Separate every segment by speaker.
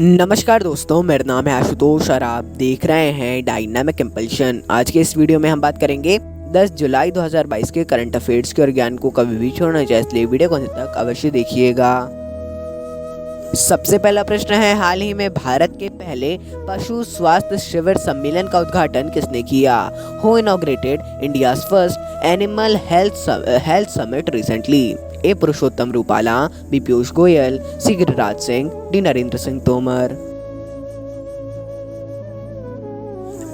Speaker 1: नमस्कार दोस्तों, मेरा नाम है आशुतोष और आप देख रहे हैं डायनामिक इम्पल्शन। आज के इस वीडियो में हम बात करेंगे 10 जुलाई 2022 के करंट अफेयर्स के और ज्ञान को कभी भी छोड़ना चाहिए, इसलिए वीडियो को अंत तक अवश्य देखिएगा। सबसे पहला प्रश्न है, हाल ही में भारत के पहले पशु स्वास्थ्य शिविर सम्मेलन का उद्घाटन किसने किया? Who inaugurated India's first animal health summit recently? A Purushottam Rupala, B Piyush Goyal, C Giriraj Singh, D Narendra Singh Tomar.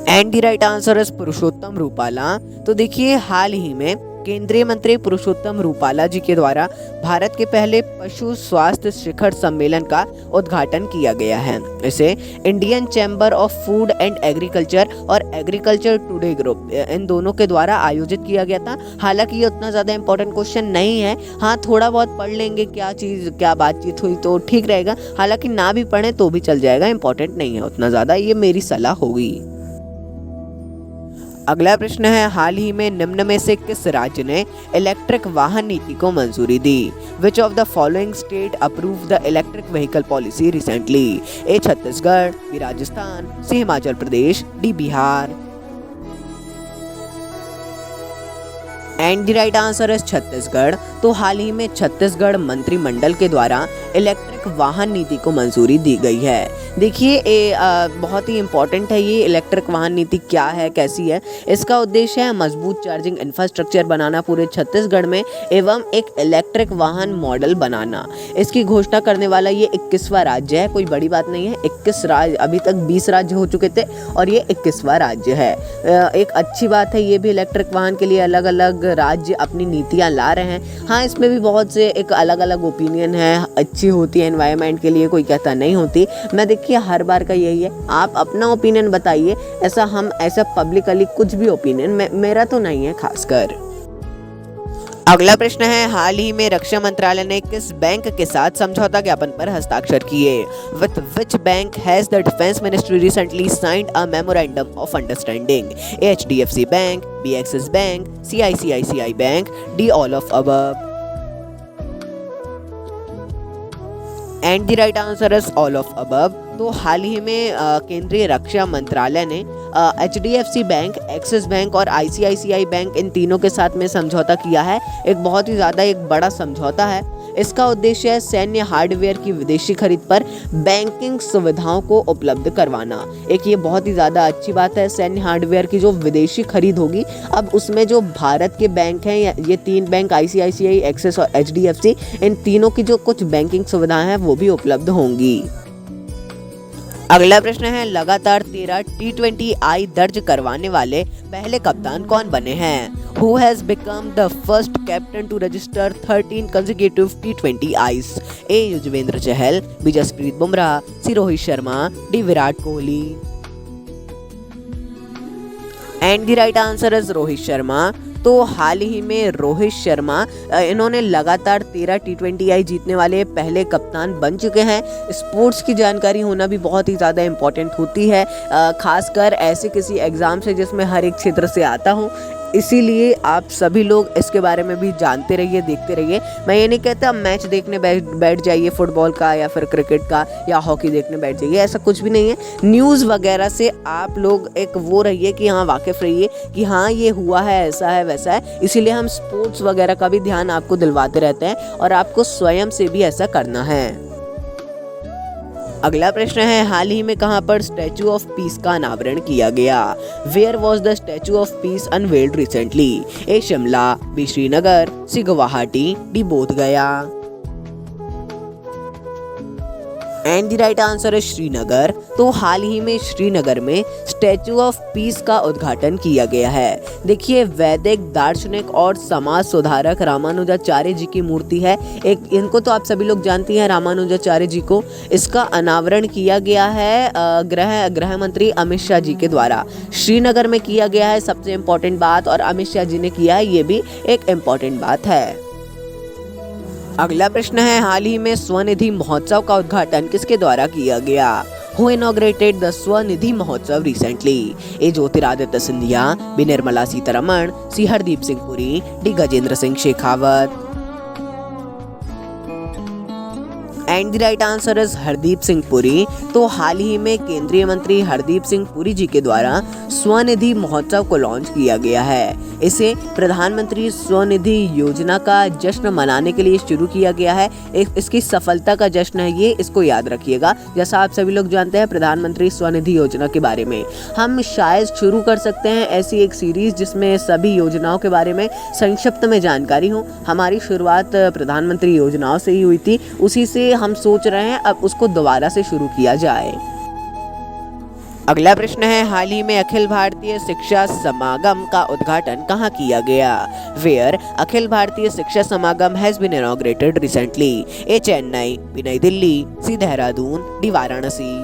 Speaker 1: And the right answer is Purushottam Rupala. तो देखिए, हाल ही में केंद्रीय मंत्री पुरुषोत्तम रूपाला जी के द्वारा भारत के पहले पशु स्वास्थ्य शिखर सम्मेलन का उद्घाटन किया गया है। इसे Indian chamber of food and agriculture और एग्रीकल्चर टुडे ग्रुप, इन दोनों के द्वारा आयोजित किया गया था। हालांकि ये उतना ज़्यादा इंपॉर्टेंट क्वेश्चन नहीं है, हाँ थोड़ा बहुत पढ़ लेंगे क्या बातचीत हुई तो ठीक रहेगा। हालांकि ना भी पढ़े तो भी चल जाएगा, इंपॉर्टेंट नहीं है उतना ज़्यादा, ये मेरी सलाह होगी। अगला प्रश्न है, हाल ही में निम्न में से किस राज्य ने इलेक्ट्रिक वाहन नीति को मंजूरी दी? Which of the following state approve the electric vehicle policy recently? A Chhattisgarh, B Rajasthan, C Himachal Pradesh, D Bihar. And the right answer है छत्तीसगढ़। तो हाल ही में छत्तीसगढ़ मंत्रिमंडल के द्वारा इलेक्ट्रिक वाहन नीति को मंजूरी दी गई है। देखिए, बहुत ही इम्पोर्टेंट है ये इलेक्ट्रिक वाहन नीति। क्या है, कैसी है? इसका उद्देश्य है मजबूत चार्जिंग इंफ्रास्ट्रक्चर बनाना पूरे छत्तीसगढ़ में एवं एक इलेक्ट्रिक वाहन मॉडल बनाना। इसकी घोषणा करने वाला ये 21वां राज्य है, कोई बड़ी बात नहीं है। 21 राज्य, अभी तक 20 राज्य हो चुके थे और ये 21वां राज्य है। एक अच्छी बात है, ये भी इलेक्ट्रिक वाहन के लिए अलग अलग राज्य अपनी नीतियाँ ला रहे हैं। हाँ, इसमें भी बहुत से एक अलग अलग ओपिनियन है, अच्छी होती है एनवायरनमेंट के लिए, कोई कहता नहीं होती। मैं देखिए हर बार का यही है, आप अपना ओपिनियन बताइए। ऐसा पब्लिकली कुछ भी ओपिनियन मेरा तो नहीं है खासकर। अगला प्रश्न है, हाल ही में रक्षा मंत्रालय ने किस बैंक के साथ समझौता ज्ञापन पर हस्ताक्षर किए? With which bank has the defence ministry recently signed a memorandum of understanding? HDFC bank, B Axis bank, C ICICI bank, D all of above. And the right answer is all of above. तो हाल ही में केंद्रीय रक्षा मंत्रालय ने HDFC bank, Axis bank और ICICI bank, इन तीनों के साथ में समझौता किया है। एक बहुत ही ज़्यादा एक बड़ा समझौता है। इसका उद्देश्य है सैन्य हार्डवेयर की विदेशी खरीद पर बैंकिंग सुविधाओं को उपलब्ध करवाना। एक ये बहुत ही ज़्यादा अच्छी बात है, सैन्य हार्डवेयर की जो विदेशी खरीद होगी, अब उसमें जो भारत के बैंक हैं, ये 3 बैंक आईसीआईसीआई, एक्सिस और एचडीएफसी, इन तीनों की जो कुछ बैंकिंग सुविधाएं हैं वो भी उपलब्ध होंगी। अगला प्रश्न है, लगातार 13 T20I दर्ज करवाने वाले पहले कप्तान कौन बने हैं? Who has become the first captain to register 13 consecutive T20Is? A Yuzvendra Chahal, B Jasprit Bumrah, C Rohit Sharma, D Virat Kohli. And the right answer is Rohit Sharma. तो हाल ही में रोहित शर्मा, इन्होंने लगातार 13 T20I जीतने वाले पहले कप्तान बन चुके हैं। स्पोर्ट्स की जानकारी होना भी बहुत ही ज़्यादा इम्पोर्टेंट होती है, खासकर ऐसे किसी एग्ज़ाम से जिसमें हर एक क्षेत्र से आता हूँ। इसीलिए आप सभी लोग इसके बारे में भी जानते रहिए, देखते रहिए। मैं ये नहीं कहता मैच देखने बैठ जाइए फुटबॉल का या फिर क्रिकेट का या हॉकी देखने बैठ जाइए, ऐसा कुछ भी नहीं है। न्यूज़ वगैरह से आप लोग एक वो रहिए कि हाँ वाकिफ़ रहिए कि हाँ ये हुआ है, ऐसा है, वैसा है। इसीलिए हम स्पोर्ट्स वगैरह का भी ध्यान आपको दिलवाते रहते हैं और आपको स्वयं से भी ऐसा करना है। अगला प्रश्न है, हाल ही में कहां पर स्टैचू ऑफ पीस का अनावरण किया गया? Where was the statue of peace unveiled recently? A Shimla, B Srinagar, C Guwahati, D Bodhgaya. And the right answer है श्रीनगर। तो हाल ही में श्रीनगर में स्टैचू ऑफ पीस का उद्घाटन किया गया है। देखिए, वैदिक दार्शनिक और समाज सुधारक रामानुजाचार्य जी की मूर्ति है। इनको तो आप सभी लोग जानती हैं, रामानुजाचार्य जी को। इसका अनावरण किया गया है गृह मंत्री अमित शाह जी के द्वारा। श्रीनगर में किया गया है, सबसे इम्पोर्टेंट बात, और अमित शाह जी ने किया है, ये भी एक इम्पोर्टेंट बात है। अगला प्रश्न है, हाल ही में स्वनिधि महोत्सव का उद्घाटन किसके द्वारा किया गया? Who inaugurated the Svanidhi Mahotsav recently? A Jyotiraditya Scindia, B Nirmala Sitharaman, C Hardeep Singh Puri, D Gajendra Singh Shekhawat. And the right answer is Hardeep Singh Puri. तो हाल ही में केंद्रीय मंत्री हरदीप सिंह पुरी जी के द्वारा स्वनिधि महोत्सव को लॉन्च किया गया है। इसे प्रधानमंत्री स्वनिधि योजना का जश्न मनाने के लिए शुरू किया गया है। इसकी सफलता का जश्न है ये, इसको याद रखिएगा। जैसा आप सभी लोग जानते हैं प्रधानमंत्री स्वनिधि योजना के बारे में हम शायद शुरू कर सकते हैं ऐसी एक सीरीज जिसमें सभी योजनाओं के बारे में संक्षिप्त में जानकारी हो। हमारी शुरुआत प्रधानमंत्री योजनाओं से ही हुई थी, उसी से हम सोच रहे हैं अब उसको दोबारा से शुरू किया जाए। अगला प्रश्न है, हाल ही में अखिल भारतीय शिक्षा समागम का उद्घाटन कहाँ किया गया? Where Akhil Bharatiya Shiksha Samagam has been inaugurated recently? A Chennai, B New Delhi, C Dehradun, D Varanasi.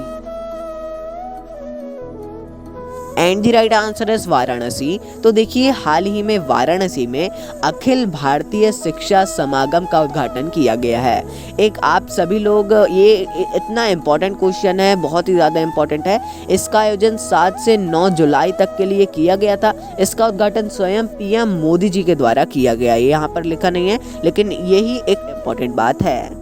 Speaker 1: And the right answer is Varanasi. तो देखिए हाल ही में वाराणसी में अखिल भारतीय शिक्षा समागम का उद्घाटन किया गया है। एक आप सभी लोग, ये इतना इम्पोर्टेंट क्वेश्चन है, बहुत ही ज़्यादा इम्पोर्टेंट है। इसका आयोजन 7 से 9 जुलाई तक के लिए किया गया था। इसका उद्घाटन स्वयं पीएम मोदी जी के द्वारा किया गया। ये यहाँ पर लिखा नहीं है, लेकिन यही एक इम्पोर्टेंट बात है।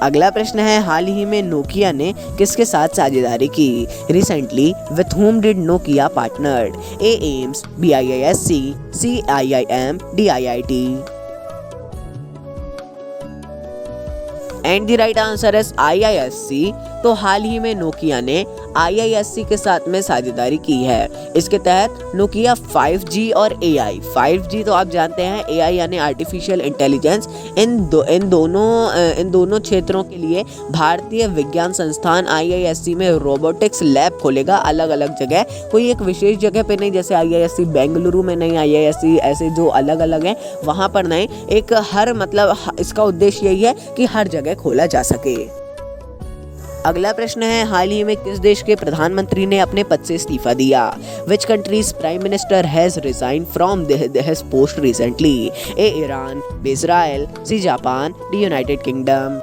Speaker 1: अगला प्रश्न है, हाल ही में नोकिया ने किसके साथ साझेदारी की? Recently with whom did Nokia partnered? A AIMS, B IISc, C IIM, D IIT। And the right answer is IISc। तो हाल ही में नोकिया ने IISc के साथ में साझेदारी की है। इसके तहत नोकिया 5G और AI, 5G तो आप जानते हैं, AI यानी आर्टिफिशियल इंटेलिजेंस, इन दोनों क्षेत्रों के लिए भारतीय विज्ञान संस्थान IISc में रोबोटिक्स लैब खोलेगा अलग अलग जगह। कोई एक विशेष जगह पे नहीं, जैसे IISc बेंगलुरु में नहीं, IISc ऐसे जो अलग अलग हैं वहाँ पर नहीं, एक हर मतलब इसका उद्देश्य यही है कि हर जगह खोला जा सके। अगला प्रश्न है, हाल ही में किस देश के प्रधानमंत्री ने अपने पद से इस्तीफा दिया? Which country's prime minister has resign from his post recently? A Iran, B Israel, C Japan, D United Kingdom.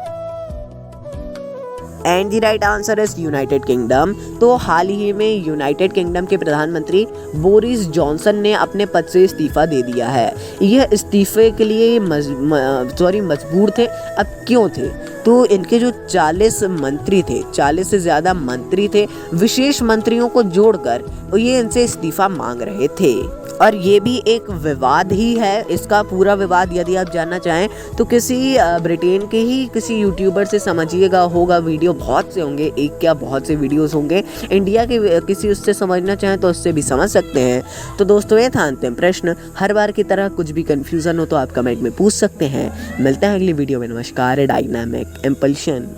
Speaker 1: And the right answer is United Kingdom. तो हाल ही में यूनाइटेड किंगडम के प्रधानमंत्री बोरिस जॉनसन ने अपने पद से इस्तीफा दे दिया है। यह इस्तीफे के लिए मजबूर थे। अब क्यों थे? तो इनके जो 40 मंत्री थे, 40 से ज़्यादा मंत्री थे, विशेष मंत्रियों को जोड़कर ये इनसे इस्तीफा मांग रहे थे। और ये भी एक विवाद ही है। इसका पूरा विवाद यदि आप जानना चाहें तो किसी ब्रिटेन के ही किसी यूट्यूबर से समझिएगा, होगा वीडियो, बहुत से होंगे, एक क्या बहुत से वीडियोस होंगे। इंडिया के किसी उससे समझना चाहें तो उससे भी समझ सकते हैं। तो दोस्तों ये था अंतिम प्रश्न। हर बार की तरह कुछ भी कन्फ्यूज़न हो तो आप कमेंट में पूछ सकते हैं। मिलते हैं अगली वीडियो में। नमस्कार। Dynamic impulsion.